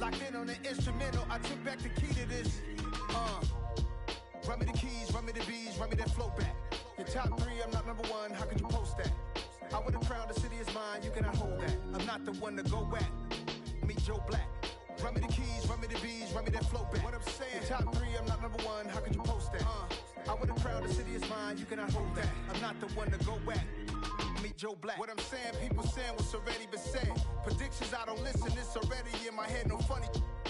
locked in on the instrumental. I took back the key to this. Run me the keys, run me the bees, run me that flow back. Your top 3, I'm not number 1. How could you post that? I would have crowned the city is mine. You cannot hold that. I'm not the one to go back. Meet Joe Black. Run me the keys, run me the bees, run me that flow back. What I'm saying, your top 3, I'm not number 1. How could you post that? I would have crowned the city is mine. You cannot hold that. I'm not the one to go back. Meet Joe Black. What I'm saying, people saying what's already been said. Predictions, I don't listen, it's already in my head, no funny.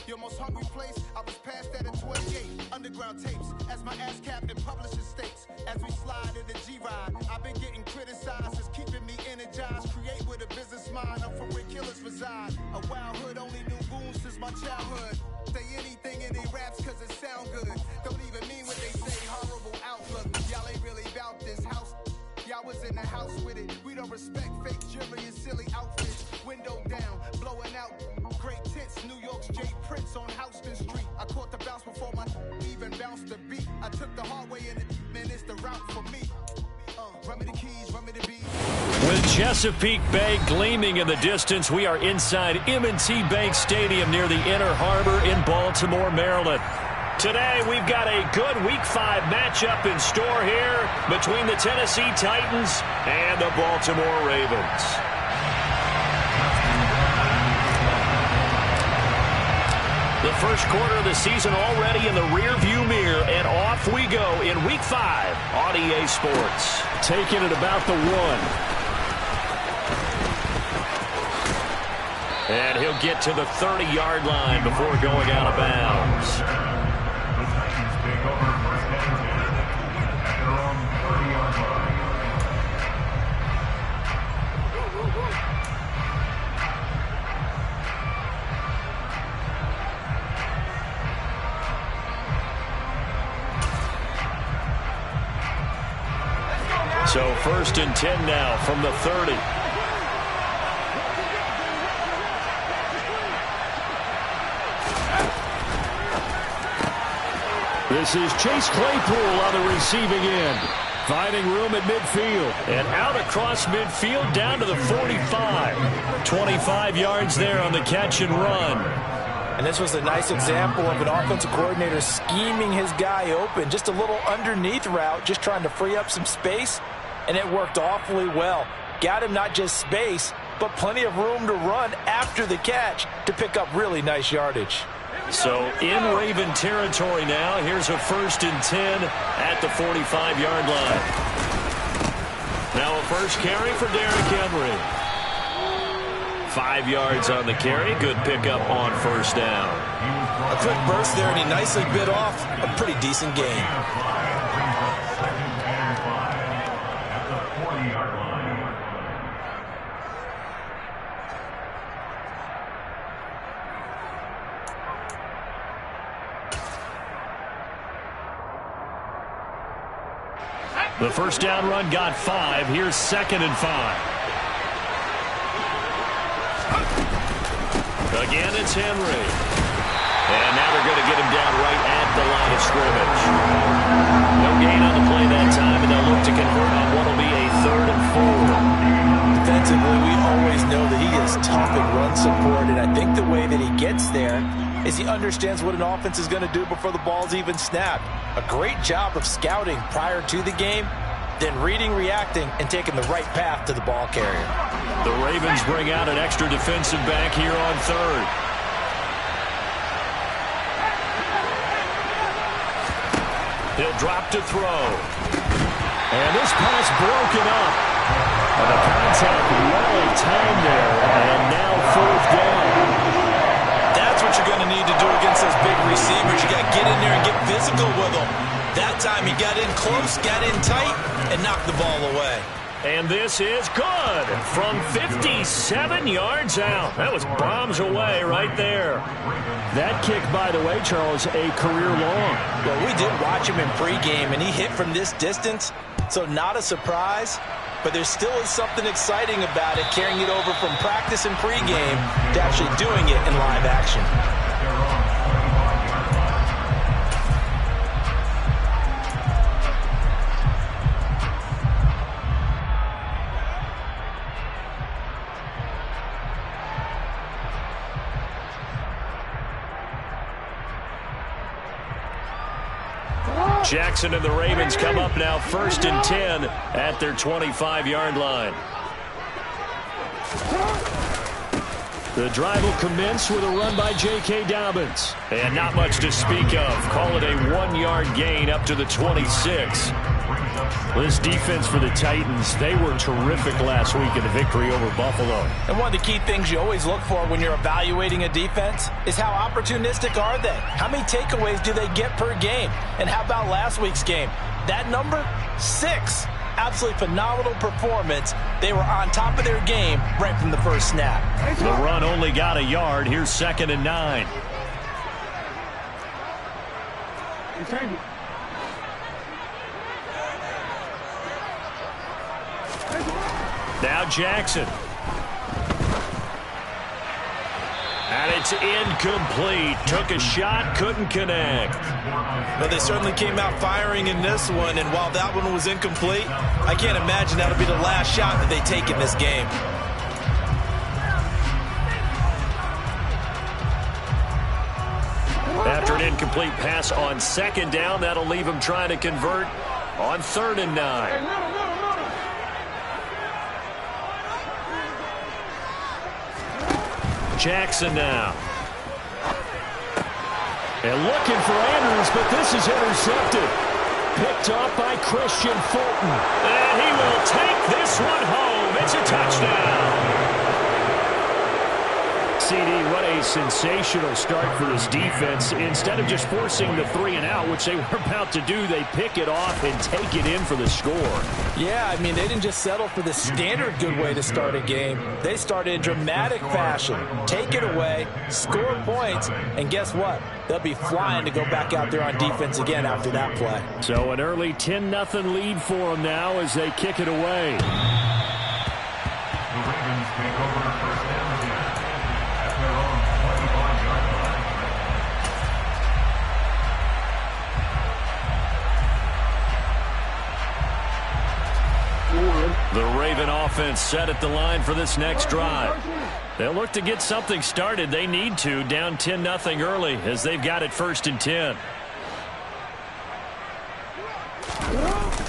Your most hungry place, I was past that at 28. Underground tapes, as my ass captain publishing states. As we slide in the G-Ride, I've been getting criticized, it's keeping me energized. Create with a business mind, I'm from where killers reside. A wild hood, only knew goons since my childhood. Say anything in they raps cause it sound good. Don't even mean what they say, horrible outlook. Y'all ain't really about this house. Y'all was in the house with it. We don't respect fake jewelry and silly outfits. Window down, blowing out. Great tits, New York's J. Prince on Houston Street. I caught the bounce before my even bounced the beat. I took the hard way and man, it's the route for me. Run me the keys, run me the beats. With Chesapeake Bay gleaming in the distance, we are inside M&T Bank Stadium near the Inner Harbor in Baltimore, Maryland. Today, we've got a good Week 5 matchup in store here between the Tennessee Titans and the Baltimore Ravens. The first quarter of the season already in the rearview mirror, and off we go in Week 5 on EA Sports. Taking it about the 1. And he'll get to the 30-yard line before going out of bounds. So 1st and 10 now from the 30. This is Chase Claypool on the receiving end. Finding room at midfield. And out across midfield down to the 45. 25 yards there on the catch and run. And this was a nice example of an offensive coordinator scheming his guy open. Just a little underneath route, just trying to free up some space. And it worked awfully well. Got him not just space, but plenty of room to run after the catch to pick up really nice yardage. So in Raven territory now. Here's a 1st and 10 at the 45-yard line. Now a first carry for Derrick Henry. 5 yards on the carry. Good pickup on 1st down. A quick burst there, and he nicely bit off a pretty decent gain. The first down run got 5. Here's 2nd and 5. Again, it's Henry. And now they're going to get him down right at the line of scrimmage. No gain on the play that time, and they'll look to convert on what will be a 3rd and 4. Defensively, we always know that he is tough in run support, and I think the way that he gets there is he understands what an offense is going to do before the ball's even snapped. A great job of scouting prior to the game, then reading, reacting, and taking the right path to the ball carrier. The Ravens bring out an extra defensive back here on 3rd. He'll drop to throw. And this pass broken up. And the contact well timed there, and now 4th down. That's what you're going to need to do against those big receivers. You got to get in there and get physical with them. That time he got in close, got in tight, and knocked the ball away. And this is good from 57 yards out. That was bombs away right there. That kick, by the way, Charles, a career long. Well, we did watch him in pregame, and he hit from this distance, so not a surprise. But there still is something exciting about it, carrying it over from practice and pregame to actually doing it in live action. Jackson and the Ravens come up now 1st and 10 at their 25-yard line. The drive will commence with a run by J.K. Dobbins. And not much to speak of. Call it a 1-yard gain up to the 26. This defense for the Titans, they were terrific last week in the victory over Buffalo. And one of the key things you always look for when you're evaluating a defense is how opportunistic are they? How many takeaways do they get per game? And how about last week's game? That number? 6. Absolutely phenomenal performance. They were on top of their game right from the first snap. The run only got a yard. Here's 2nd and 9. Now Jackson. And it's incomplete. Took a shot, couldn't connect. Well, they certainly came out firing in this one, and while that one was incomplete, I can't imagine that'll be the last shot that they take in this game. After an incomplete pass on 2nd down, that'll leave him trying to convert on 3rd and 9. Jackson now. And looking for Andrews, but this is intercepted. Picked up by Christian Fulton. And he will take this one home. It's a touchdown. CD, what a sensational start for this defense. Instead of just forcing the 3-and-out, which they were about to do, they pick it off and take it in for the score. Yeah, I mean, they didn't just settle for the standard good way to start a game. They started in dramatic fashion. Take it away, score points, and guess what? They'll be flying to go back out there on defense again after that play. So an early 10-0 lead for them now as they kick it away. The Ravens take over first down again at their own 25-yard line. The Raven offense set at the line for this next drive. They'll look to get something started. They need to, down 10-0 early as they've got it 1st and 10.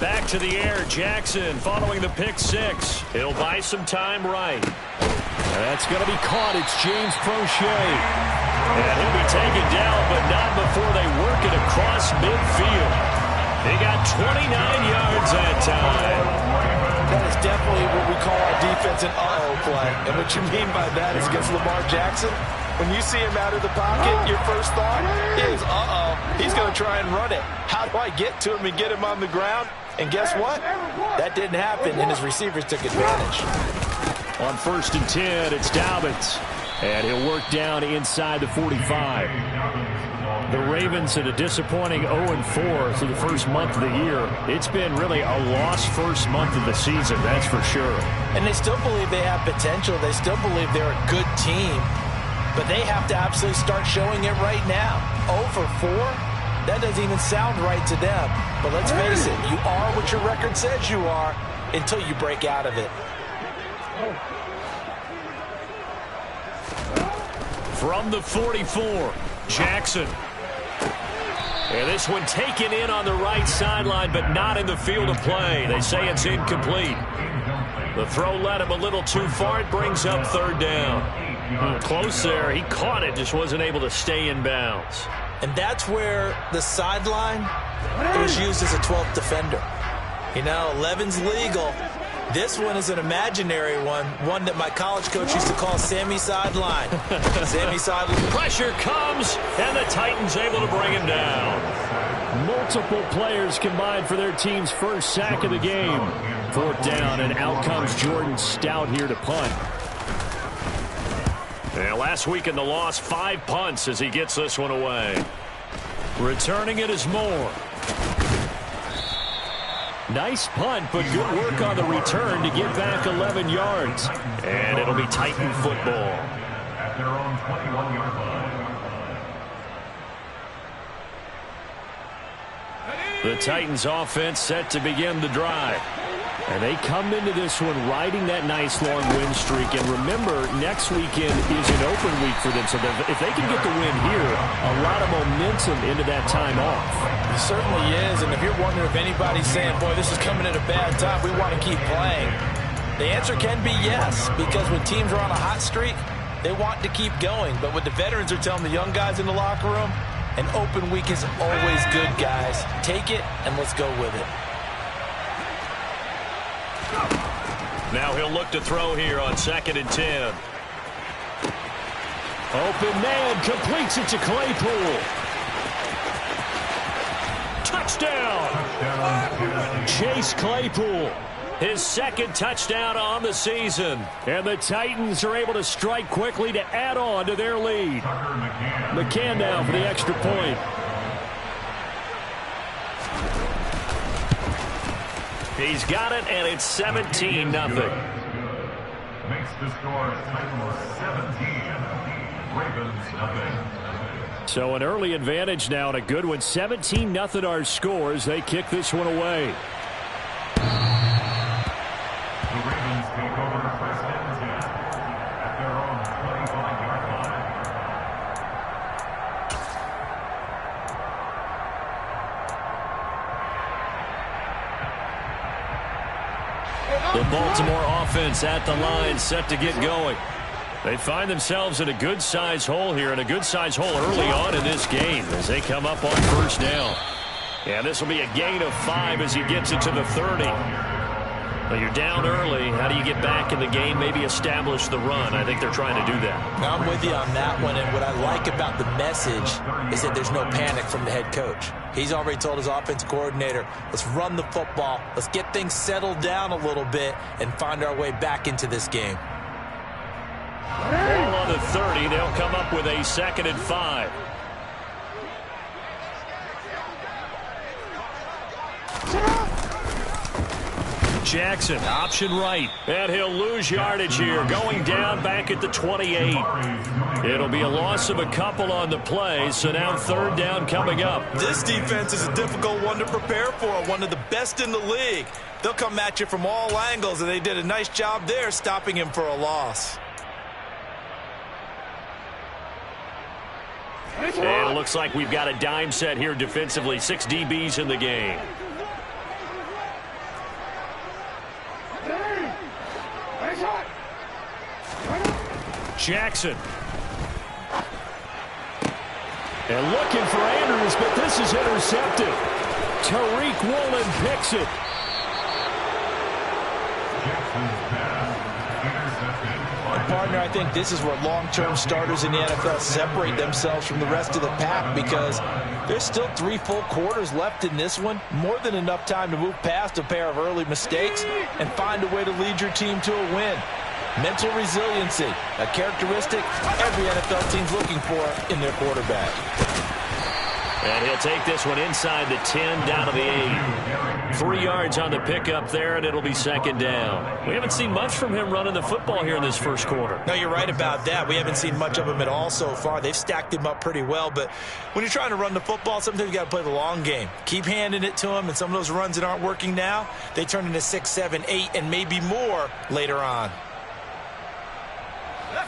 Back to the air, Jackson following the pick 6. He'll buy some time right. That's going to be caught. It's James Prochet. And he'll be taken down, but not before they work it across midfield. He got 29 yards that time. That is definitely what we call our defense an uh-oh play. And what you mean by that is against Lamar Jackson, when you see him out of the pocket, your first thought is, uh-oh, he's going to try and run it. How do I get to him and get him on the ground? And guess what? That didn't happen, and his receivers took advantage. On 1st and 10, it's Dobbins. And he'll work down inside the 45. The Ravens at a disappointing 0-4 through the first month of the year. It's been really a lost first month of the season, that's for sure. And they still believe they have potential. They still believe they're a good team. But they have to absolutely start showing it right now. 0-4? That doesn't even sound right to them. But let's face it, you are what your record says you are until you break out of it. From the 44, Jackson. And this one taken in on the right sideline, but not in the field of play. They say it's incomplete. The throw led him a little too far. It brings up 3rd down. Close there. He caught it, just wasn't able to stay in bounds. And that's where the sideline was used as a 12th defender. You know, 11's legal. This one is an imaginary one that my college coach used to call Sammy Sideline. Sammy Sideline. Pressure comes, and the Titans able to bring him down. Multiple players combined for their team's first sack of the game. 4th down, and out comes Jordan Stout here to punt. And last week in the loss, 5 punts as he gets this one away. Returning it is Moore. Nice punt, but good work on the return to get back 11 yards. And it'll be Titan football. At their own 21-yard line. The Titans offense set to begin the drive. And they come into this one riding that nice long win streak. And remember, next weekend is an open week for them. So if they can get the win here, a lot of momentum into that time off. It certainly is. And if you're wondering if anybody's saying, boy, this is coming at a bad time, we want to keep playing, the answer can be yes. Because when teams are on a hot streak, they want to keep going. But what the veterans are telling the young guys in the locker room, an open week is always good, guys. Take it and let's go with it. Now he'll look to throw here on 2nd and 10. Open man, completes it to Claypool. Touchdown! Chase Claypool. His 2nd touchdown on the season. And the Titans are able to strike quickly to add on to their lead. McCann now for the extra point. He's got it, and it's 17-0. Makes the score Titans 17, Ravens 0. So an early advantage now and a good one. 17-0 our scores. They kick this one away. The Ravens take over first and 10 at their own 25-yard line. The Baltimore offense at the line, set to get going. They find themselves in a good-sized hole here, and a good-sized hole early on in this game as they come up on first down. And this will be a gain of 5 as he gets it to the 30. Well, you're down early. How do you get back in the game, maybe establish the run? I think they're trying to do that. Now, I'm with you on that one, and what I like about the message is that there's no panic from the head coach. He's already told his offensive coordinator, let's run the football, let's get things settled down a little bit, and find our way back into this game. Ball on the 30. They'll come up with a 2nd and 5. Jackson, option right. And he'll lose yardage here, going down back at the 28. It'll be a loss of a couple on the play, so now 3rd down coming up. This defense is a difficult one to prepare for, one of the best in the league. They'll come at you from all angles, and they did a nice job there stopping him for a loss. And it looks like we've got a dime set here defensively. 6 DBs in the game. Jackson. And looking for Andrews, but this is intercepted. Tariq Woolen picks it. Partner, I think this is where long-term starters in the NFL separate themselves from the rest of the pack, because there's still 3 full quarters left in this one. More than enough time to move past a pair of early mistakes and find a way to lead your team to a win. Mental resiliency, a characteristic every NFL team's looking for in their quarterback. And he'll take this one inside the 10, down to the 8. 3 yards on the pickup there, and it'll be 2nd down. We haven't seen much from him running the football here in this first quarter. No, you're right about that. We haven't seen much of him at all so far. They've stacked him up pretty well, but when you're trying to run the football, sometimes you got to play the long game. Keep handing it to him, and some of those runs that aren't working now, they turn into 6, 7, 8, and maybe more later on.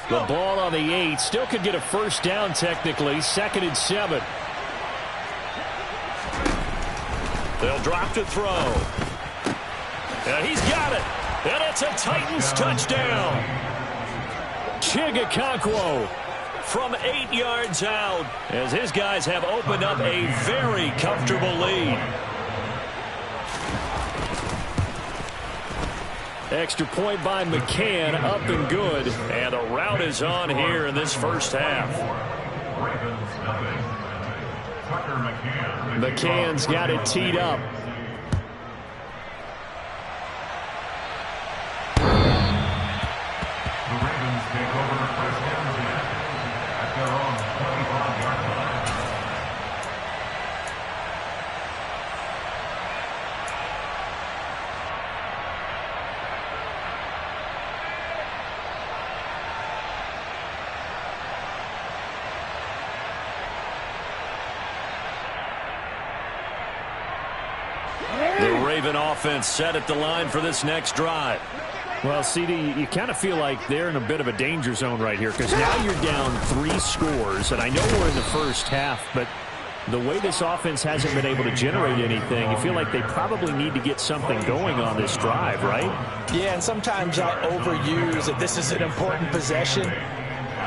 The ball on the 8. Still could get a first down technically. 2nd and 7. They'll drop to throw. And he's got it. And it's a Titans touchdown. Ggfl from 8 yards out as his guys have opened up a very comfortable lead. Extra point by McCann, up and good. And the route is on here in this first half. McCann's got it teed up. The Ravens take over first and 10 at their own 25-yard line. Raven offense set at the line for this next drive. Well, CD, you kind of feel like they're in a bit of a danger zone right here because now you're down 3 scores, and I know we're in the first half, but the way this offense hasn't been able to generate anything, you feel like they probably need to get something going on this drive, right? Yeah, and sometimes I overuse that this is an important possession,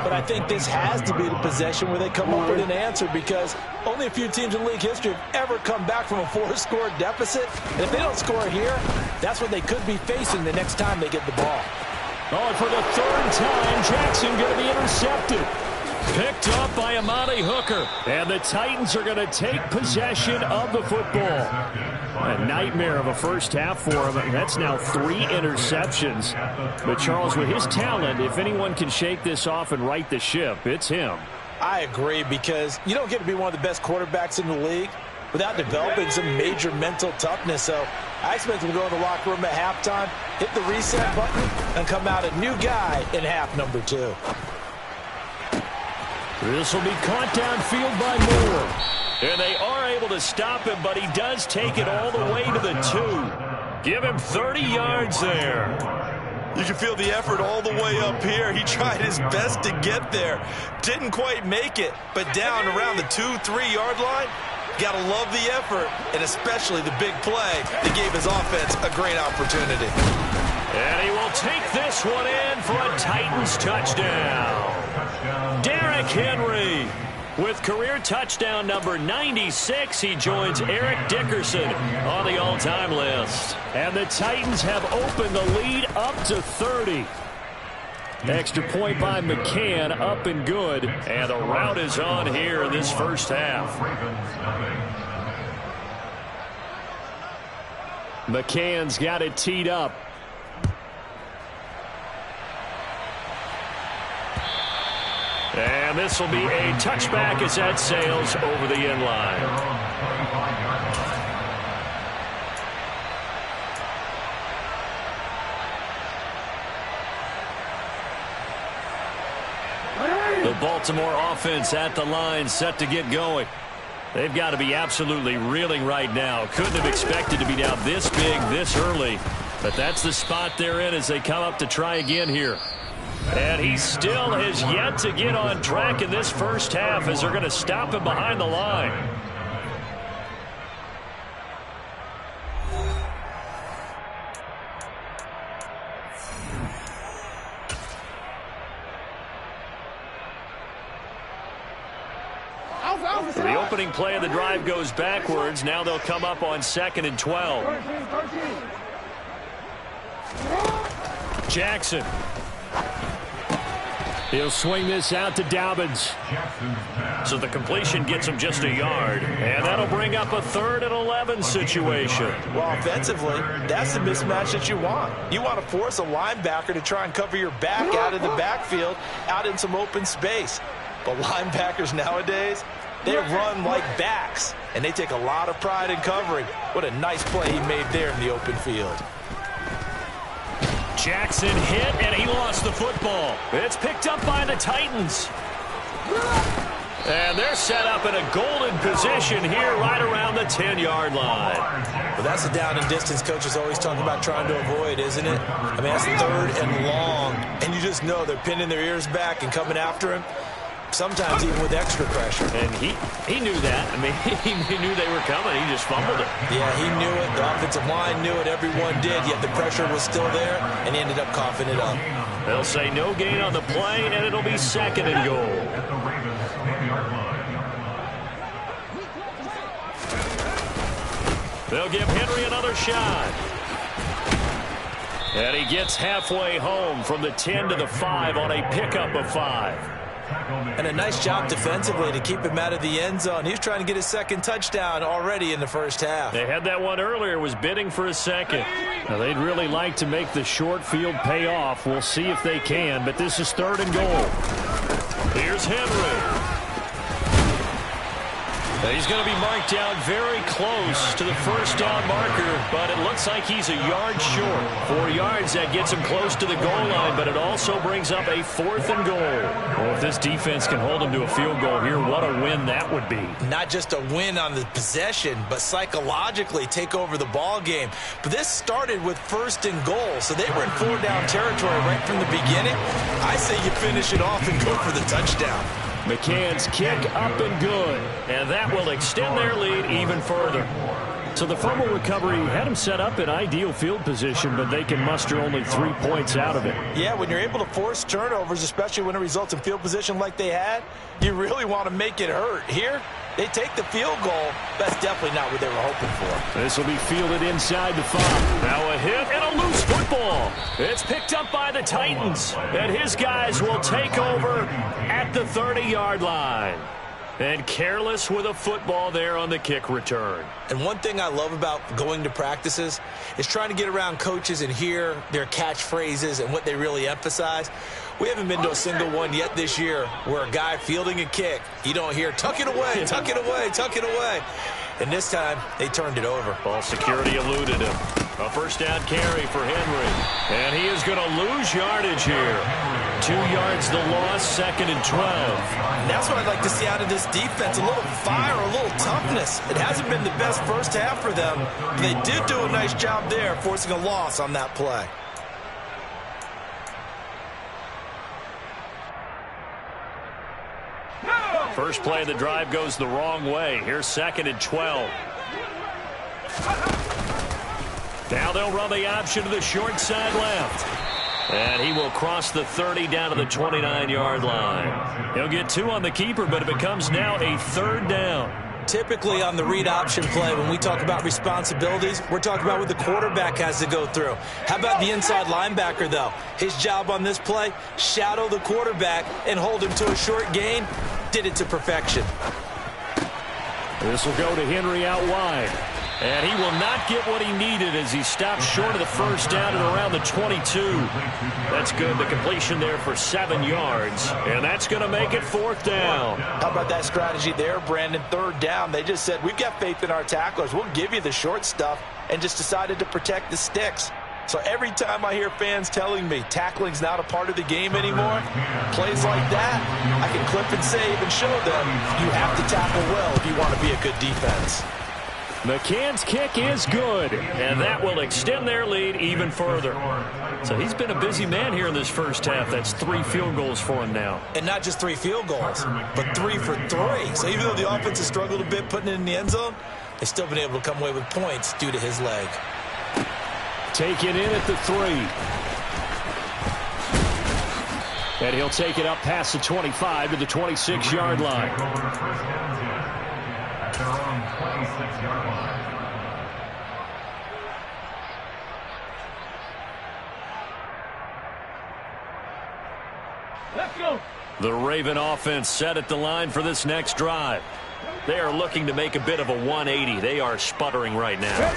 but I think this has to be the possession where they come up with an answer because only a few teams in league history have ever come back from a 4-score deficit. And if they don't score here, that's what they could be facing the next time they get the ball. Oh, and for the 3rd time, Jackson going to be intercepted. Picked up by Amani Hooker. And the Titans are going to take possession of the football. A nightmare of a first half for him. That's now 3 interceptions. But, Charles, with his talent, if anyone can shake this off and right the ship, it's him. I agree because you don't get to be one of the best quarterbacks in the league without developing some major mental toughness. So I expect him to go in the locker room at halftime, hit the reset button, and come out a new guy in half number 2. This will be caught downfield by Moore. And they are able to stop him, but he does take it all the way to the 2. Give him 30 yards there. You can feel the effort all the way up here. He tried his best to get there. Didn't quite make it, but down around the 2-3 yard line, gotta love the effort, and especially the big play that gave his offense a great opportunity. And he will take this one in for a Titans touchdown. Derrick Henry with career touchdown number 96. He joins Eric Dickerson on the all-time list. And the Titans have opened the lead up to 30. Extra point by McCann, up and good. And the route is on here in this first half. McCann's got it teed up. And this will be a touchback as that sails over the end line. The Baltimore offense at the line, set to get going. They've got to be absolutely reeling right now. Couldn't have expected to be down this big this early. But that's the spot they're in as they come up to try again here. And he still has yet to get on track in this first half as they're going to stop him behind the line. The opening play of the drive goes backwards. Now they'll come up on 2nd and 12. Jackson. He'll swing this out to Dobbins. So the completion gets him just a yard. And that'll bring up a 3rd and 11 situation. Well, offensively, that's the mismatch that you want. You want to force a linebacker to try and cover your back out in the backfield, out in some open space. But linebackers nowadays, they run like backs, and they take a lot of pride in covering. What a nice play he made there in the open field. Jackson hit, and he lost the football. It's picked up by the Titans. And they're set up in a golden position here right around the 10-yard line. Well, that's the down and distance coaches always talk about trying to avoid, isn't it? I mean, that's 3rd and long, and you just know they're pinning their ears back and coming after him. Sometimes even with extra pressure. And he knew that. I mean, he knew they were coming. He just fumbled it. Yeah, he knew it. The offensive line knew it. Everyone did. Yet the pressure was still there, and he ended up coughing it up. They'll say no gain on the play, and it'll be 2nd and goal. They'll give Henry another shot. And he gets halfway home from the 10 to the 5 on a pickup of 5. And a nice job defensively to keep him out of the end zone. He was trying to get his 2nd touchdown already in the first half. They had that one earlier, was bidding for a 2nd. Now, they'd really like to make the short field pay off. We'll see if they can, but this is 3rd and goal. Here's Henry. He's going to be marked down very close to the first down marker, but it looks like he's a yard short. 4 yards, that gets him close to the goal line, but it also brings up a 4th and goal. Well, if this defense can hold him to a field goal here, what a win that would be. Not just a win on the possession, but psychologically take over the ball game. But this started with 1st and goal, so they were in 4-down territory right from the beginning. I say you finish it off and go for the touchdown. McCann's kick up and good, and that will extend their lead even further. So the fumble recovery had them set up in ideal field position, but they can muster only 3 points out of it. Yeah, when you're able to force turnovers, especially when it results in field position like they had, you really want to make it hurt. Here, they take the field goal. That's definitely not what they were hoping for. This will be fielded inside the 5. Now a hit and a loose football. It's picked up by the Titans, and his guys will take over at the 30-yard line. And careless with a football there on the kick return. And one thing I love about going to practices is trying to get around coaches and hear their catchphrases and what they really emphasize. We haven't been to a single one yet this year where a guy fielding a kick, you don't hear, tuck it away, tuck it away, tuck it away. And this time, they turned it over. Ball security eluded him. A first down carry for Henry. And he is going to lose yardage here. 2 yards the loss, 2nd and 12. And that's what I'd like to see out of this defense. A little fire, a little toughness. It hasn't been the best first half for them, but they did do a nice job there, forcing a loss on that play. First play of the drive goes the wrong way. Here's 2nd and 12. Now they'll run the option to the short side left. And he will cross the 30 down to the 29-yard line. He'll get 2 on the keeper, but it becomes now a 3rd down. Typically on the read option play, when we talk about responsibilities, we're talking about what the quarterback has to go through. How about the inside linebacker, though? His job on this play, shadow the quarterback and hold him to a short gain. Did it to perfection. This will go to Henry out wide. And he will not get what he needed as he stopped short of the first down at around the 22. That's good. The completion there for 7 yards. And that's going to make it 4th down. How about that strategy there, Brandon? 3rd down. They just said, we've got faith in our tacklers. We'll give you the short stuff, and just decided to protect the sticks. So every time I hear fans telling me tackling's not a part of the game anymore, plays like that, I can clip and save and show them you have to tackle well if you want to be a good defense. McCann's kick is good, and that will extend their lead even further. So he's been a busy man here in this first half. That's 3 field goals for him now. And not just 3 field goals, but 3 for 3. So even though the offense has struggled a bit putting it in the end zone, they've still been able to come away with points due to his leg. Taken in at the 3. And he'll take it up past the 25 to the 26-yard line. Their own 26-yard line. Let's go. The Raven offense set at the line for this next drive. They are looking to make a bit of a 180. They are sputtering right now.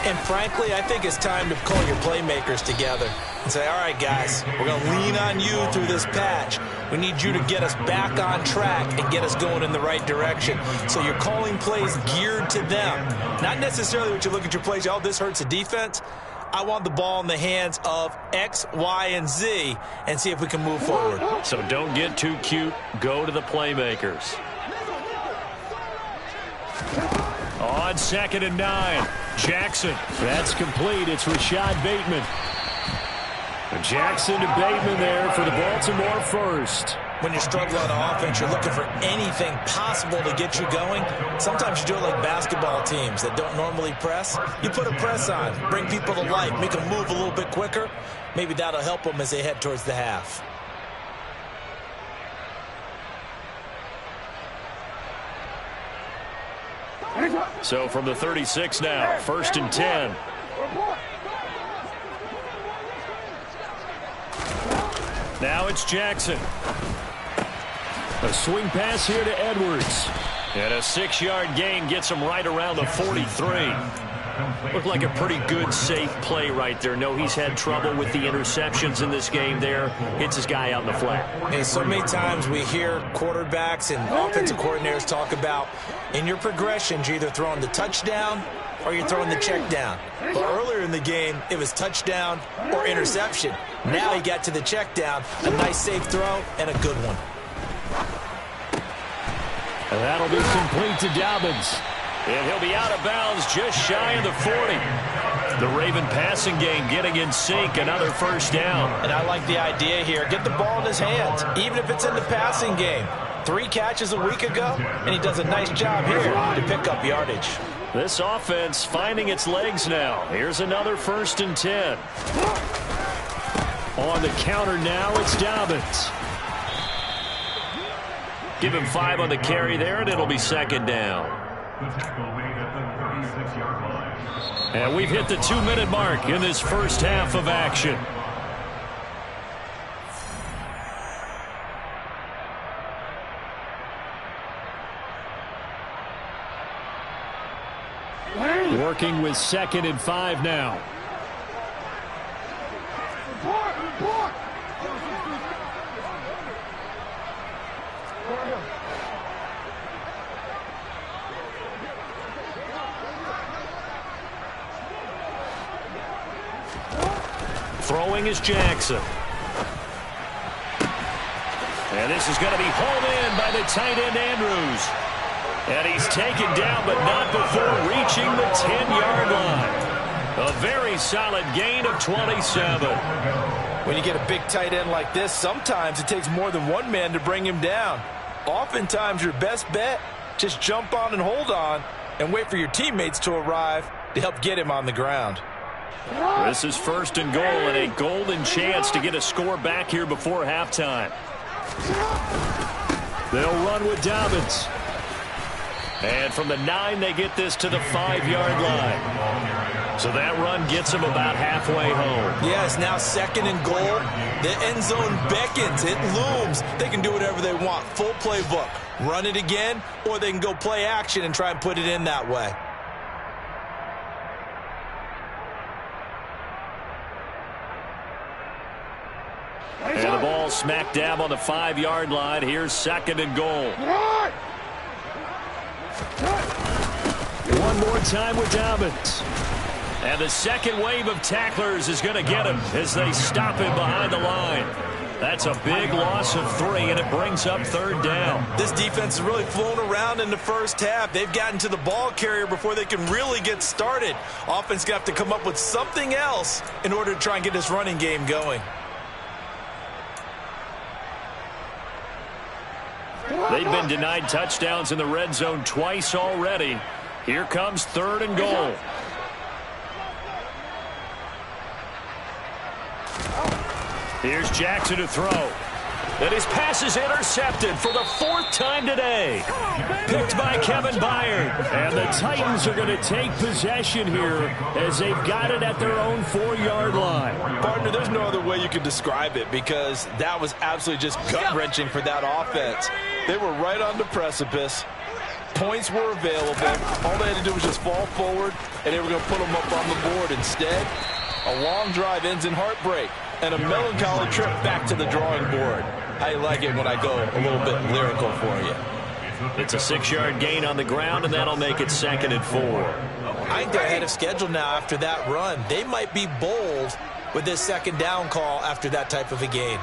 And frankly, I think it's time to call your playmakers together and say, all right, guys, we're going to lean on you through this patch. We need you to get us back on track and get us going in the right direction. So you're calling plays geared to them. Not necessarily what you look at your plays, oh, this hurts the defense. I want the ball in the hands of X, Y, and Z and see if we can move forward. So don't get too cute. Go to the playmakers. On 2nd and 9. Jackson. That's complete. It's Rashad Bateman. Jackson to Bateman there for the Baltimore first. When you're struggling on offense, you're looking for anything possible to get you going. Sometimes you do it like basketball teams that don't normally press. You put a press on, bring people to life, make them move a little bit quicker. Maybe that'll help them as they head towards the half. So from the 36 now, 1st and 10. Now it's Jackson. A swing pass here to Edwards. And a 6-yard gain gets him right around the 43. Looked like a pretty good, safe play right there. No, he's had trouble with the interceptions in this game there. Hits his guy out in the flat. Hey, so many times we hear quarterbacks and offensive coordinators talk about in your progressions, you're either throwing the touchdown or you're throwing the check down. But earlier in the game, it was touchdown or interception. Now he got to the check down, a nice safe throw, and a good one. And that'll be complete to Dobbins. And he'll be out of bounds just shy of the 40. The Raven passing game getting in sync, another first down. And I like the idea here. Get the ball in his hands, even if it's in the passing game. 3 catches a week ago, and he does a nice job here to pick up yardage. This offense finding its legs now. Here's another 1st and 10. On the counter now, it's Dobbins. Give him 5 on the carry there, and it'll be 2nd down. The tackle made at the 36-yard line. And we've hit the 2-minute mark in this first half of action. Working with 2nd and 5 now. Throwing is Jackson. And this is going to be hauled in by the tight end Andrews. And he's taken down, but not before reaching the 10-yard line. A very solid gain of 27. When you get a big tight end like this, sometimes it takes more than one man to bring him down. Oftentimes, your best bet, just jump on and hold on and wait for your teammates to arrive to help get him on the ground. This is 1st and goal and a golden chance to get a score back here before halftime. They'll run with Dobbins. And from the 9, they get this to the 5-yard line. So that run gets them about halfway home. Yes, now 2nd and goal. The end zone beckons. It looms. They can do whatever they want. Full playbook. Run it again, or they can go play action and try and put it in that way. And the ball smack dab on the 5-yard line. Here's 2nd and goal. One more time with Dobbins. And the second wave of tacklers is going to get him as they stop him behind the line. That's a big loss of 3, and it brings up 3rd down. This defense has really flown around in the first half. They've gotten to the ball carrier before they can really get started. Offense going to have to come up with something else in order to try and get this running game going. They've been denied touchdowns in the red zone twice already. Here comes 3rd and goal. Here's Jackson to throw. And his pass is intercepted for the 4th time today. Picked by Kevin Byard. And the Titans are going to take possession here as they've got it at their own 4-yard line. Partner, there's no other way you could describe it because that was absolutely just gut-wrenching for that offense. They were right on the precipice. Points were available. All they had to do was just fall forward, and they were going to put them up on the board. Instead, a long drive ends in heartbreak and a melancholy trip back to the drawing board. I like it when I go a little bit lyrical for you. It's a 6-yard gain on the ground, and that'll make it 2nd and 4. I think they're ahead of schedule now after that run. They might be bold with this 2nd down call after that type of a gain.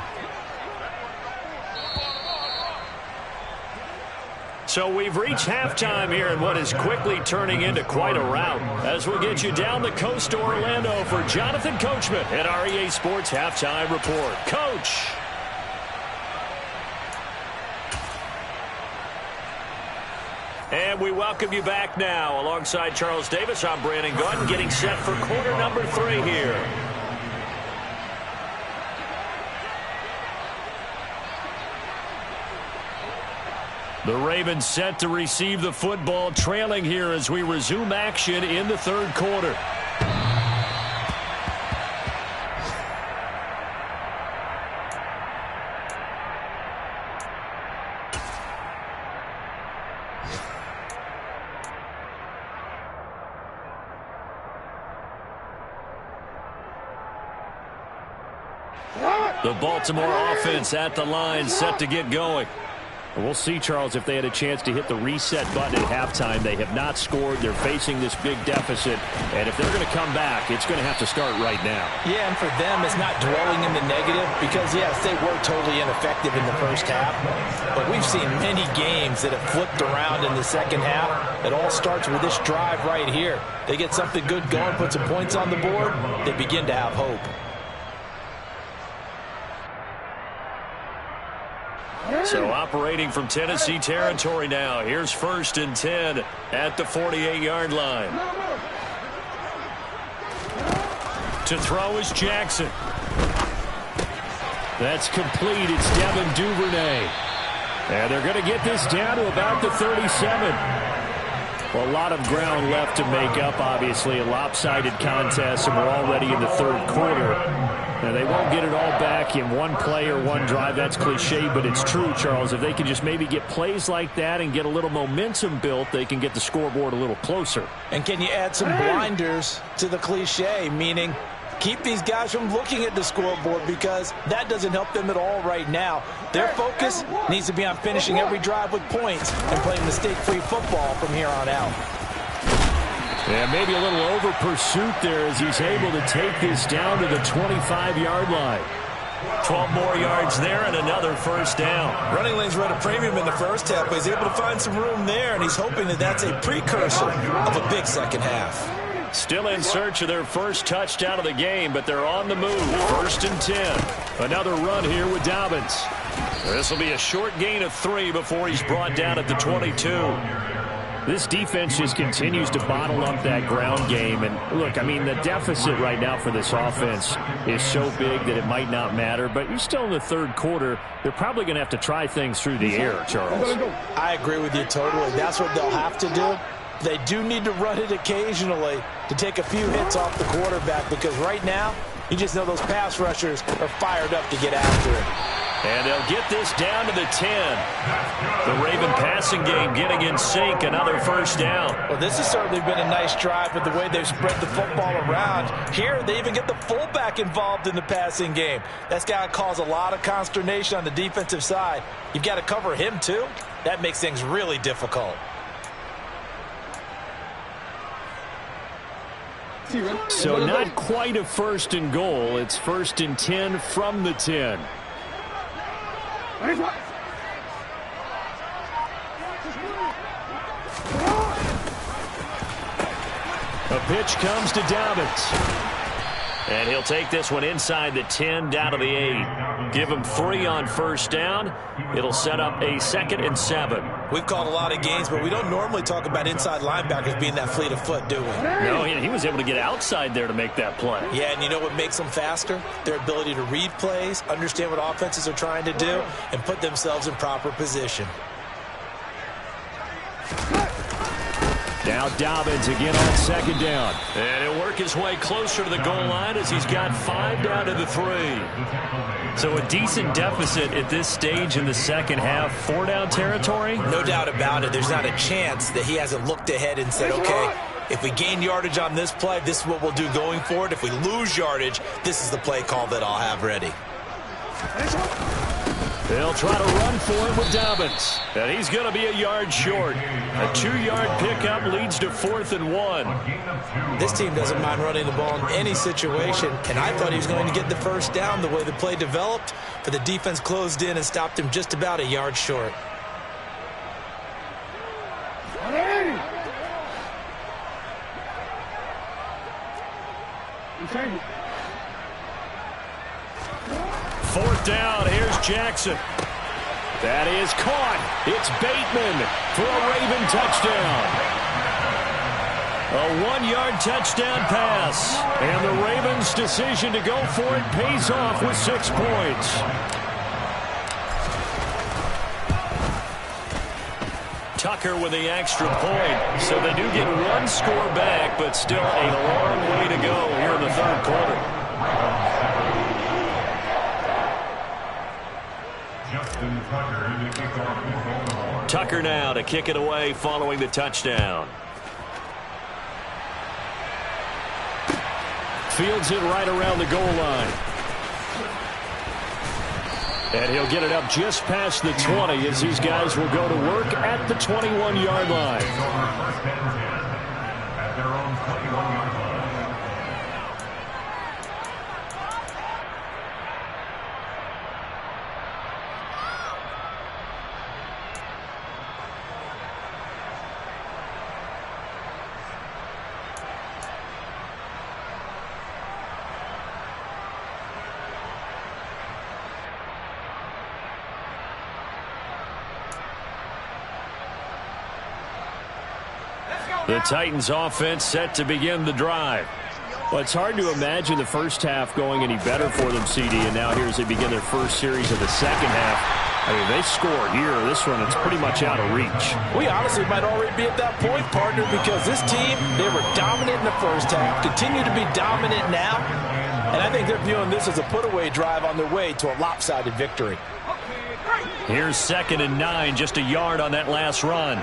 So we've reached halftime here in what is quickly turning into quite a rout. As we'll get you down the coast to Orlando for Jonathan Coachman at REA Sports Halftime Report. Coach. And we welcome you back now. Alongside Charles Davis, I'm Brandon Gunn, getting set for quarter number 3 here. The Ravens set to receive the football, trailing here as we resume action in the 3rd quarter. The Baltimore offense at the line, set to get going. We'll see, Charles, if they had a chance to hit the reset button at halftime. They have not scored. They're facing this big deficit. And if they're going to come back, it's going to have to start right now. Yeah, and for them, it's not dwelling in the negative because, yes, they were totally ineffective in the first half. But we've seen many games that have flipped around in the second half. It all starts with this drive right here. They get something good going, put some points on the board, they begin to have hope. So operating from Tennessee territory now. Here's 1st and 10 at the 48-yard line. To throw is Jackson. That's complete. It's Devin Duvernay. And they're going to get this down to about the 37. Well, a lot of ground left to make up, obviously. A lopsided contest, and we're already in the third quarter. Now, they won't get it all back in one play or one drive. That's cliche, but it's true, Charles. If they can just maybe get plays like that and get a little momentum built, they can get the scoreboard a little closer. And can you add some blinders to the cliche, meaning keep these guys from looking at the scoreboard because that doesn't help them at all right now. Their focus needs to be on finishing every drive with points and playing mistake-free football from here on out. Yeah, maybe a little over pursuit there as he's able to take this down to the 25-yard line. 12 more yards there and another first down. Running lanes were at a premium in the first half, but he's able to find some room there, and he's hoping that that's a precursor of a big second half. Still in search of their first touchdown of the game, but they're on the move. 1st and 10. Another run here with Dobbins. This will be a short gain of 3 before he's brought down at the 22. This defense just continues to bottle up that ground game. And, look, I mean, the deficit right now for this offense is so big that it might not matter. But you're still in the third quarter. They're probably going to have to try things through the air, Charles. I agree with you totally. That's what they'll have to do. They do need to run it occasionally to take a few hits off the quarterback because right now, you just know those pass rushers are fired up to get after it. And they'll get this down to the 10. The Raven passing game getting in sync. Another first down. Well, this has certainly been a nice drive with the way they've spread the football around. Here, they even get the fullback involved in the passing game. That's got to cause a lot of consternation on the defensive side. You've got to cover him, too. That makes things really difficult. So not quite a 1st and goal. It's 1st and 10 from the 10. A pitch comes to Dobbins. And he'll take this one inside the 10 down to the 8. Give him 3 on first down. It'll set up a 2nd and 7. We've called a lot of games, but we don't normally talk about inside linebackers being that fleet of foot, do we? No, he was able to get outside there to make that play. Yeah, and you know what makes them faster? Their ability to read plays, understand what offenses are trying to do, and put themselves in proper position. Now Dobbins again on 2nd down. And he'll work his way closer to the goal line as he's got 5 down to the 3. So a decent deficit at this stage in the second half. 4-down territory? No doubt about it. There's not a chance that he hasn't looked ahead and said, okay, if we gain yardage on this play, this is what we'll do going forward. If we lose yardage, this is the play call that I'll have ready. They'll try to run for it with Dobbins. And he's going to be a yard short. A 2-yard pickup leads to 4th and 1. This team doesn't mind running the ball in any situation, and I thought he was going to get the first down the way the play developed, but the defense closed in and stopped him just about a yard short. Fourth down, here's Jackson. That is caught. It's Bateman for a Raven touchdown. A 1-yard touchdown pass. And the Ravens' decision to go for it pays off with 6 points. Tucker with the extra point. So they do get 1 score back, but still a long way to go here in the third quarter. Tucker now to kick it away following the touchdown. Fields it right around the goal line. And he'll get it up just past the 20 as these guys will go to work at the 21-yard line. At their own 21-yard line. The Titans offense set to begin the drive. Well, it's hard to imagine the first half going any better for them, CD, and now here as they begin their first series of the second half. I mean, they score here. This one, it's pretty much out of reach. We honestly might already be at that point, partner, because this team, they were dominant in the first half, continue to be dominant now, and I think they're viewing this as a put-away drive on their way to a lopsided victory. Here's 2nd and 9, just a yard on that last run.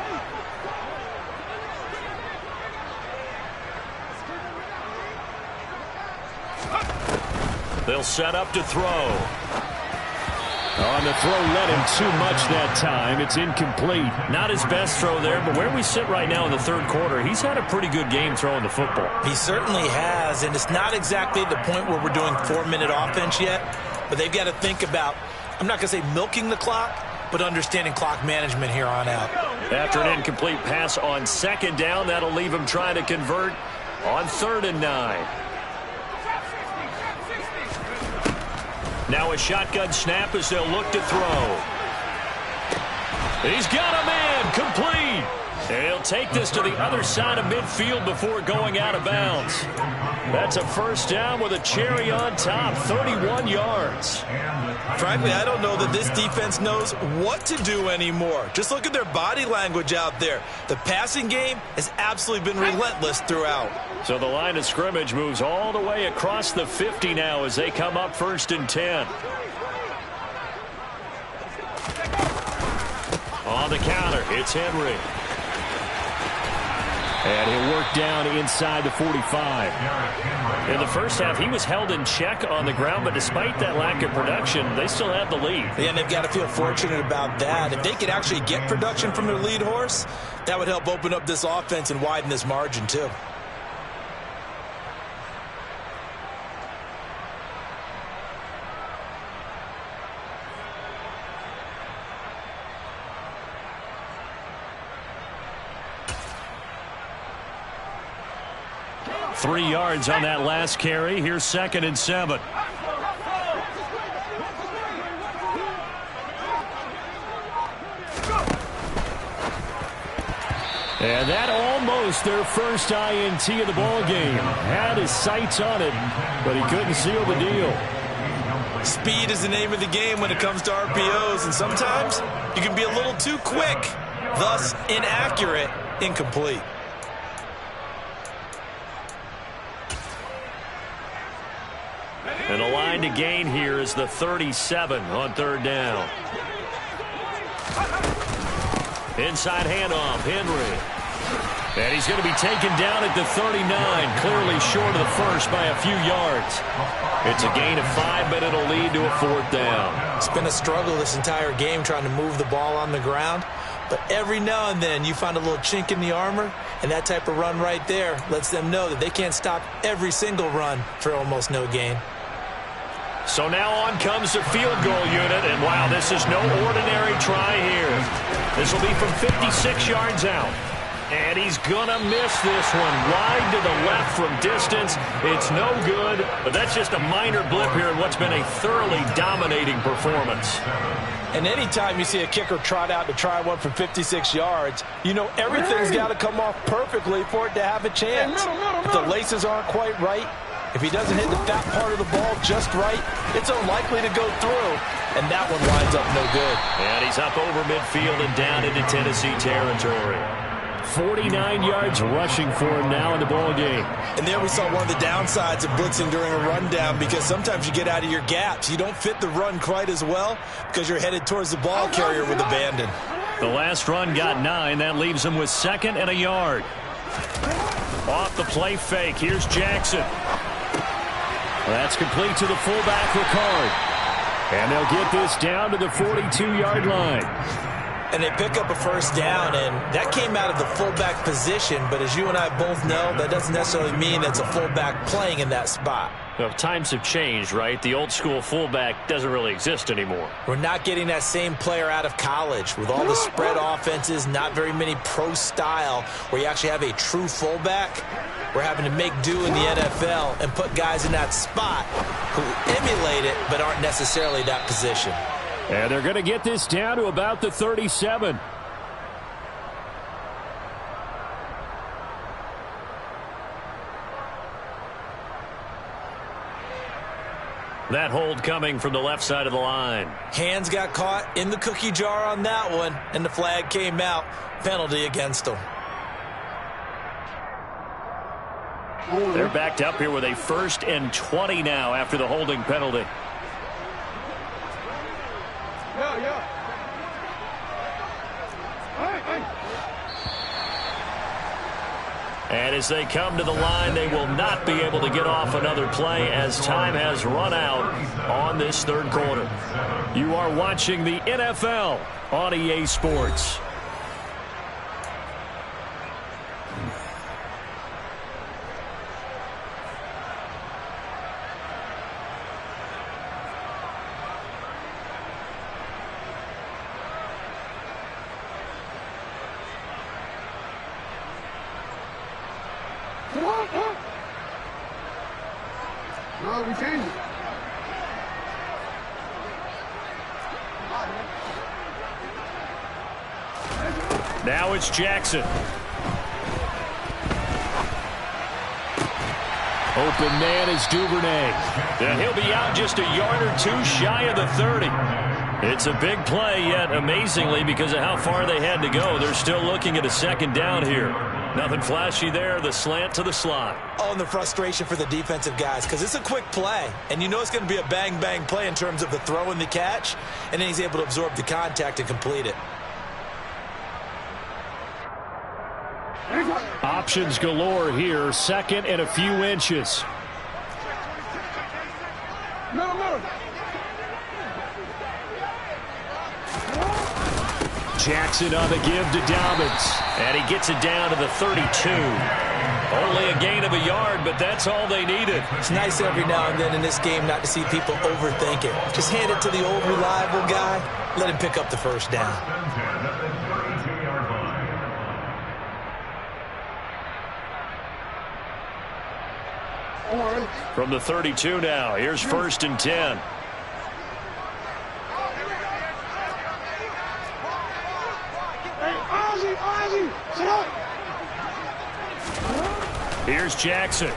They'll set up to throw. On the throw, let him too much that time. It's incomplete. Not his best throw there, but where we sit right now in the third quarter, he's had a pretty good game throwing the football. He certainly has, and it's not exactly the point where we're doing 4-minute offense yet, but they've got to think about, I'm not going to say milking the clock, but understanding clock management here on out. After an incomplete pass on 2nd down, that'll leave him trying to convert on 3rd and 9. Now a shotgun snap as they'll look to throw. He's got a man, complete. And he'll take this to the other side of midfield before going out of bounds. That's a first down with a cherry on top, 31 yards. Frankly, I don't know that this defense knows what to do anymore. Just look at their body language out there. The passing game has absolutely been relentless throughout. So the line of scrimmage moves all the way across the 50 now as they come up 1st and 10. On the counter, it's Henry. And he'll work down inside the 45. In the first half, he was held in check on the ground, but despite that lack of production, they still have the lead. Yeah, and they've got to feel fortunate about that. If they could actually get production from their lead horse, that would help open up this offense and widen this margin, too. Three yards on that last carry. Here's 2nd and 7. And that almost their first INT of the ball game. Had his sights on it, but he couldn't seal the deal. Speed is the name of the game when it comes to RPOs, and sometimes you can be a little too quick, thus inaccurate, incomplete. And the line to gain here is the 37 on 3rd down. Inside handoff, Henry. And he's going to be taken down at the 39, clearly short of the first by a few yards. It's a gain of 5, but it'll lead to a 4th down. It's been a struggle this entire game trying to move the ball on the ground. But every now and then you find a little chink in the armor, and that type of run right there lets them know that they can't stop every single run for almost no gain. So now on comes the field goal unit, and wow, this is no ordinary try here. This will be from 56 yards out. And he's going to miss this one wide to the left from distance. It's no good, but that's just a minor blip here in what's been a thoroughly dominating performance. And anytime you see a kicker trot out to try one from 56 yards, you know everything's got to come off perfectly for it to have a chance. If the laces aren't quite right, if he doesn't hit the fat part of the ball just right, it's unlikely to go through, and that one winds up no good. And he's up over midfield and down into Tennessee territory. 49 yards rushing for him now in the ball game. And there we saw one of the downsides of blitzing during a rundown, because sometimes you get out of your gaps. You don't fit the run quite as well because you're headed towards the ball carrier with abandon. The last run got 9. That leaves him with 2nd and a yard. Off the play fake. Here's Jackson. That's complete to the fullback, Ricard. And they'll get this down to the 42-yard line. And they pick up a first down, and that came out of the fullback position. But as you and I both know, that doesn't necessarily mean that's a fullback playing in that spot. Well, times have changed, right? The old school fullback doesn't really exist anymore. We're not getting that same player out of college. With all the spread offenses, not very many pro style where you actually have a true fullback. We're having to make do in the NFL and put guys in that spot who emulate it but aren't necessarily that position. And they're going to get this down to about the 37. That hold coming from the left side of the line. Hands got caught in the cookie jar on that one, and the flag came out. Penalty against them. They're backed up here with a 1st and 20 now after the holding penalty. And as they come to the line, they will not be able to get off another play as time has run out on this third quarter. You are watching the NFL on EA Sports. No, we changed it. Now it's Jackson. Open man is Duvernay. And he'll be out just a yard or two shy of the 30. It's a big play, yet amazingly, because of how far they had to go, they're still looking at a second down here. Nothing flashy there, the slant to the slot. Oh, and the frustration for the defensive guys, because it's a quick play, and you know it's going to be a bang-bang play in terms of the throw and the catch, and then he's able to absorb the contact and complete it. Options galore here, 2nd and a few inches. Jackson on the give to Dobbins. And he gets it down to the 32. Only a gain of a yard, but that's all they needed. It's nice every now and then in this game not to see people overthink it. Just hand it to the old reliable guy. Let him pick up the first down. From the 32 now, here's 1st and 10. Here's Jackson.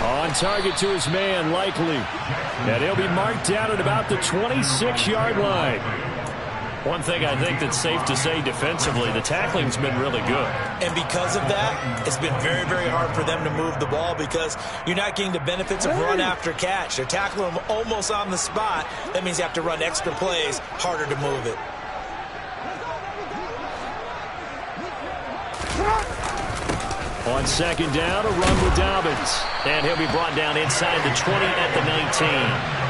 On target to his man, Likely. And he'll be marked down at about the 26-yard line. One thing I think that's safe to say defensively, the tackling's been really good. And because of that, it's been very, very hard for them to move the ball because you're not getting the benefits of run after catch. They're tackling them almost on the spot. That means you have to run extra plays, harder to move it. On 2nd down, a run with Dobbins. And he'll be brought down inside the 20 at the 19.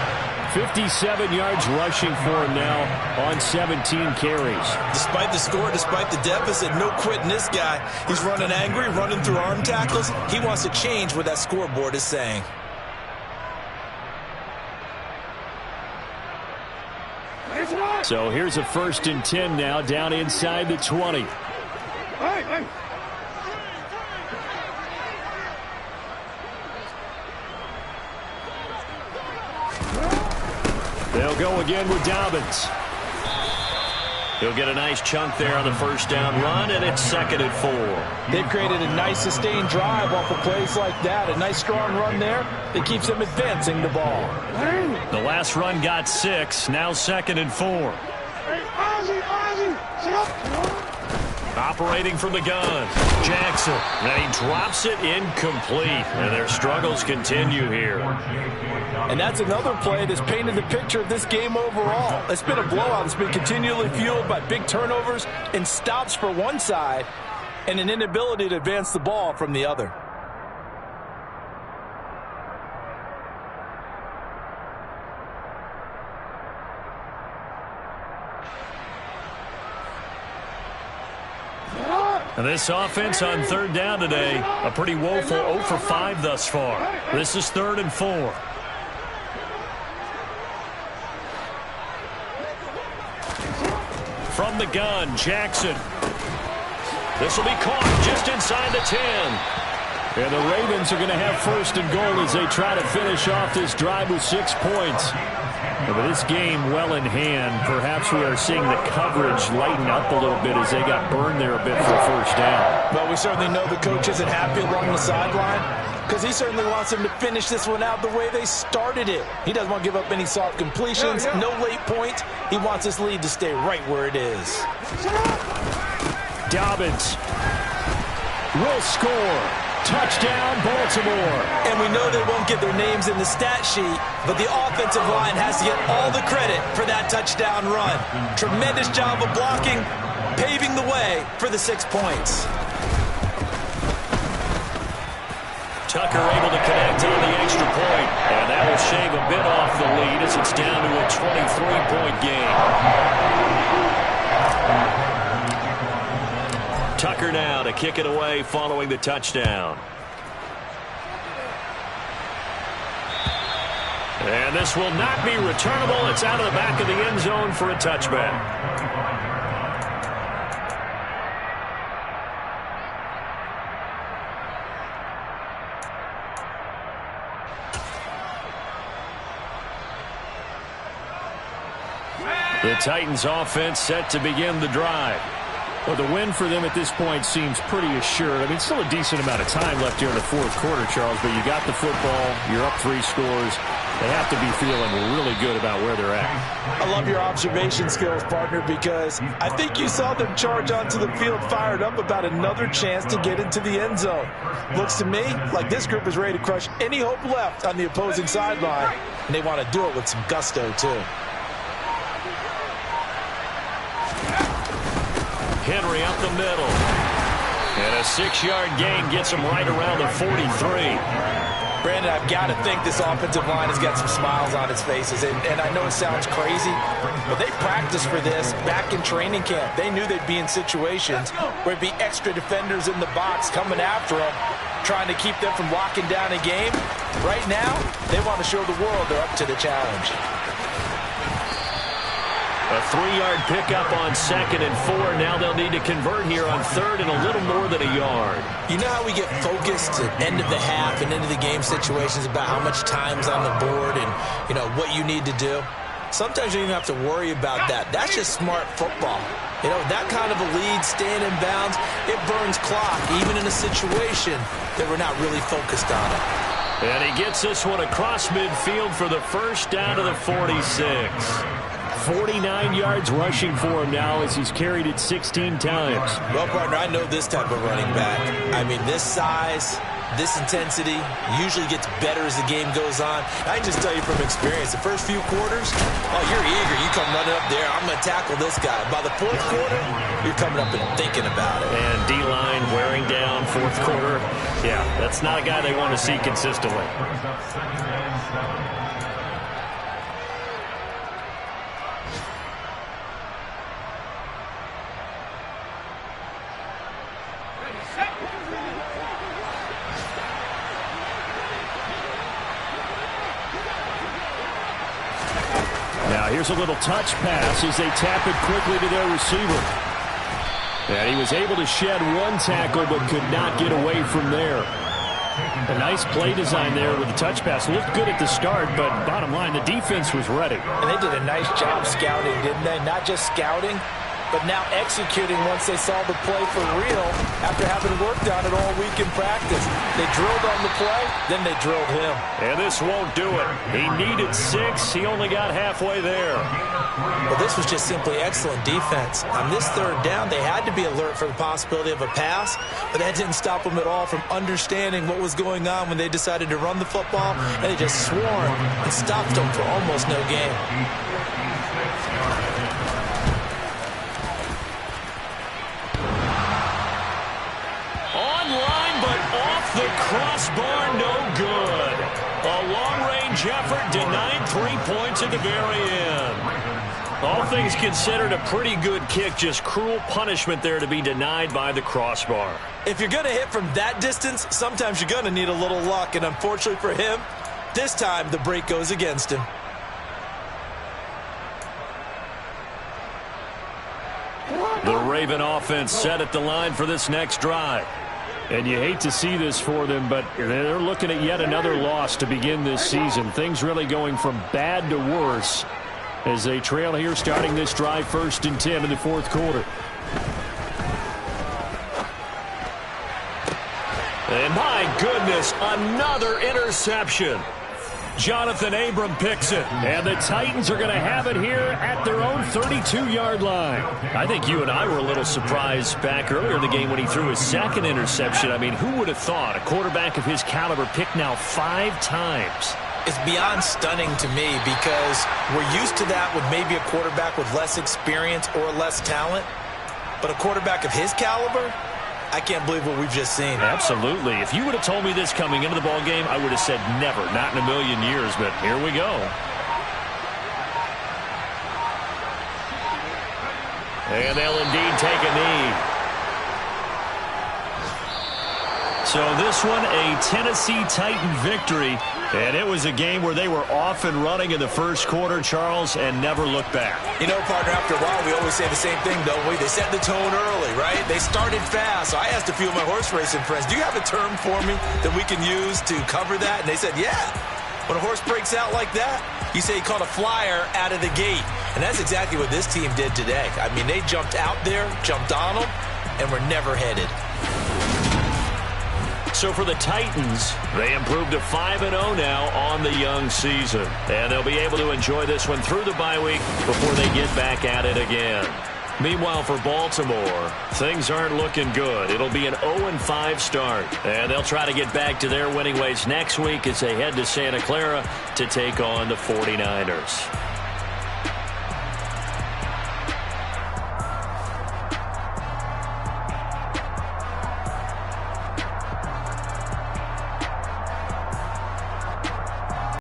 57 yards rushing for him now on 17 carries. Despite the score, despite the deficit, no quitting this guy. He's running angry, running through arm tackles. He wants to change what that scoreboard is saying. So here's a 1st and 10 now down inside the 20. They'll go again with Dobbins. He'll get a nice chunk there on the first down run, and it's 2nd and 4. They've created a nice sustained drive off of plays like that. A nice strong run there that keeps them advancing the ball. The last run got 6, now 2nd and 4. Operating from the gun, Jackson. And he drops it incomplete. And their struggles continue here. And that's another play that's painted the picture of this game overall. It's been a blowout. It's been continually fueled by big turnovers and stops for one side and an inability to advance the ball from the other. And this offense on third down today, a pretty woeful 0 for 5 thus far. This is 3rd and 4. From the gun, Jackson. This will be caught just inside the 10. And the Ravens are going to have 1st and goal as they try to finish off this drive with 6 points. But this game well in hand, perhaps we are seeing the coverage lighten up a little bit as they got burned there a bit for 1st down. But we certainly know the coach isn't happy along the sideline because he certainly wants them to finish this one out the way they started it. He doesn't want to give up any soft completions, no late points. He wants this lead to stay right where it is. Dobbins will score. Touchdown, Baltimore. And we know they won't get their names in the stat sheet, but the offensive line has to get all the credit for that touchdown run. Tremendous job of blocking, paving the way for the 6 points. Tucker able to connect on the extra point, and that will shave a bit off the lead as it's down to a 23-point game. Tucker now to kick it away following the touchdown. And this will not be returnable. It's out of the back of the end zone for a touchback. The Titans offense set to begin the drive. Well, the win for them at this point seems pretty assured. I mean, still a decent amount of time left here in the 4th quarter, Charles, but you got the football, you're up 3 scores. They have to be feeling really good about where they're at. I love your observation skills, partner, because I think you saw them charge onto the field fired up about another chance to get into the end zone. Looks to me like this group is ready to crush any hope left on the opposing sideline, and they want to do it with some gusto, too. Henry up the middle. And a 6-yard gain gets him right around the 43. Brandon, I've got to think this offensive line has got some smiles on its faces. And I know it sounds crazy, but they practiced for this back in training camp. They knew they'd be in situations where it'd be extra defenders in the box coming after them, trying to keep them from locking down a game. Right now, they want to show the world they're up to the challenge. A 3-yard pickup on 2nd and 4. Now they'll need to convert here on 3rd and a little more than a yard. You know how we get focused at end of the half and into the game situations about how much time's on the board and, you know, what you need to do? Sometimes you don't even have to worry about that. That's just smart football. You know, that kind of a lead, staying in bounds, it burns clock, even in a situation that we're not really focused on it. And he gets this one across midfield for the 1st down to the 46. 49 yards rushing for him now as he's carried it 16 times. Well, partner, I know this type of running back. I mean, this size, this intensity usually gets better as the game goes on. I can just tell you from experience, the first few quarters, oh, you're eager. You come running up there, I'm going to tackle this guy. By the 4th quarter, you're coming up and thinking about it. And D-line wearing down 4th quarter. Yeah, that's not a guy they want to see consistently. Here's a little touch pass as they tap it quickly to their receiver. And he was able to shed one tackle but could not get away from there. A nice play design there with the touch pass. Looked good at the start, but bottom line, the defense was ready. And they did a nice job scouting, didn't they? Not just scouting, but now executing once they saw the play for real after having worked on it all week in practice. They drilled on the play, then they drilled him. And this won't do it. He needed 6. He only got halfway there. Well, this was just simply excellent defense. On this 3rd down, they had to be alert for the possibility of a pass, but that didn't stop them at all from understanding what was going on when they decided to run the football, and they just swarmed and stopped them for almost no gain. The crossbar, no good. A long-range effort denied 3 points at the very end. All things considered, a pretty good kick. Just cruel punishment there to be denied by the crossbar. If you're going to hit from that distance, sometimes you're going to need a little luck. And unfortunately for him, this time the break goes against him. The Raven offense set at the line for this next drive. And you hate to see this for them, but they're looking at yet another loss to begin this season. Things really going from bad to worse as they trail here starting this drive 1st and 10 in the 4th quarter. And my goodness, another interception. Jonathan Abram picks it. And the Titans are going to have it here at their own 32-yard line. I think you and I were a little surprised back earlier in the game when he threw his 2nd interception. I mean, who would have thought a quarterback of his caliber picked now 5 times? It's beyond stunning to me because we're used to that with maybe a quarterback with less experience or less talent. But a quarterback of his caliber, I can't believe what we've just seen. Absolutely. If you would have told me this coming into the ball game, I would have said never, not in a million years, but here we go. And they'll indeed take a knee. So this one, a Tennessee Titan victory, and it was a game where they were off and running in the 1st quarter, Charles, and never looked back. You know, partner, after a while, we always say the same thing, don't we? They set the tone early, right? They started fast. So I asked a few of my horse racing friends, do you have a term for me that we can use to cover that? And they said, yeah. When a horse breaks out like that, you say he caught a flyer out of the gate. And that's exactly what this team did today. I mean, they jumped out there, jumped on them, and were never headed. So for the Titans, they improved to 5-0 now on the young season. And they'll be able to enjoy this one through the bye week before they get back at it again. Meanwhile, for Baltimore, things aren't looking good. It'll be an 0-5 start. And they'll try to get back to their winning ways next week as they head to Santa Clara to take on the 49ers.